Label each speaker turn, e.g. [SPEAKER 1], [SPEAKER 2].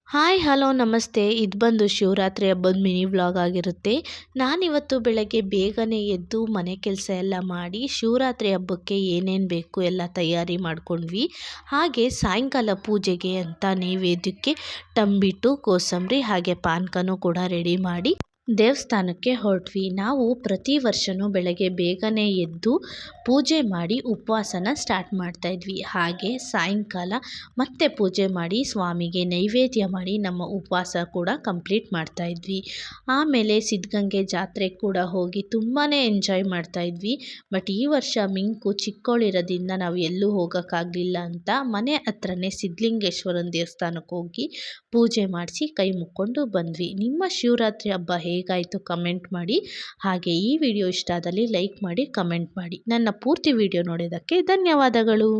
[SPEAKER 1] Hi hello ನಮಸ್ತೆ. ಇದು ಬಂದು ಶಿವರಾತ್ರಿ ಹಬ್ಬದ ಮಿನಿ ವ್ಲಾಗ್ ಆಗಿರುತ್ತೆ. ನಾನಿವತ್ತು ಬೆಳಗ್ಗೆ ಬೇಗನೆ ಎದ್ದು ಮನೆ ಕೆಲಸ ಎಲ್ಲ ಮಾಡಿ ಶಿವರಾತ್ರಿ ಹಬ್ಬಕ್ಕೆ ಏನೇನು ಬೇಕು ಎಲ್ಲ ತಯಾರಿ ಮಾಡ್ಕೊಂಡ್ವಿ. ಹಾಗೆ ಸಾಯಂಕಾಲ ಪೂಜೆಗೆ ಅಂತ ನೈವೇದ್ಯಕ್ಕೆ ತಂಬಿಟ್ಟು ಕೋಸಂಬರಿ ಹಾಗೆ ಪಾನಕನೂ ಕೂಡ ರೆಡಿ ಮಾಡಿ ದೇವಸ್ಥಾನಕ್ಕೆ ಹೊರಟ್ವಿ. ನಾವು ಪ್ರತಿ ವರ್ಷವೂ ಬೆಳಗ್ಗೆ ಬೇಗನೆ ಎದ್ದು ಪೂಜೆ ಮಾಡಿ ಉಪವಾಸನ ಸ್ಟಾರ್ಟ್ ಮಾಡ್ತಾಯಿದ್ವಿ. ಹಾಗೆ ಸಾಯಂಕಾಲ ಮತ್ತೆ ಪೂಜೆ ಮಾಡಿ ಸ್ವಾಮಿಗೆ ನೈವೇದ್ಯ ಮಾಡಿ ನಮ್ಮ ಉಪವಾಸ ಕೂಡ ಕಂಪ್ಲೀಟ್ ಮಾಡ್ತಾಯಿದ್ವಿ. ಆಮೇಲೆ ಸಿದ್ಧಗಂಗೆ ಜಾತ್ರೆಗೆ ಕೂಡ ಹೋಗಿ ತುಂಬಾ ಎಂಜಾಯ್ ಮಾಡ್ತಾಯಿದ್ವಿ. ಬಟ್ ಈ ವರ್ಷ ಮಿಂಕು ಚಿಕ್ಕವಳಿರೋದ್ರಿಂದ ನಾವು ಎಲ್ಲೂ ಹೋಗೋಕ್ಕಾಗಲಿಲ್ಲ ಅಂತ ಮನೆ ಹತ್ರನೇ ಸಿದ್ಧಲಿಂಗೇಶ್ವರನ ದೇವಸ್ಥಾನಕ್ಕೆ ಹೋಗಿ ಪೂಜೆ ಮಾಡಿಸಿ ಕೈ ಮುಕ್ಕೊಂಡು ಬಂದ್ವಿ. ನಿಮ್ಮ ಶಿವರಾತ್ರಿ ಹಬ್ಬ ಹೇಗಾಯಿತು ಕಮೆಂಟ್ ಮಾಡಿ. ಹಾಗೆ ಈ ವಿಡಿಯೋ ಇಷ್ಟ ಆದಲ್ಲಿ ಲೈಕ್ ಮಾಡಿ ಕಮೆಂಟ್ ಮಾಡಿ. ನನ್ನ ಪೂರ್ತಿ ವಿಡಿಯೋ ನೋಡೋದಕ್ಕೆ ಧನ್ಯವಾದಗಳು.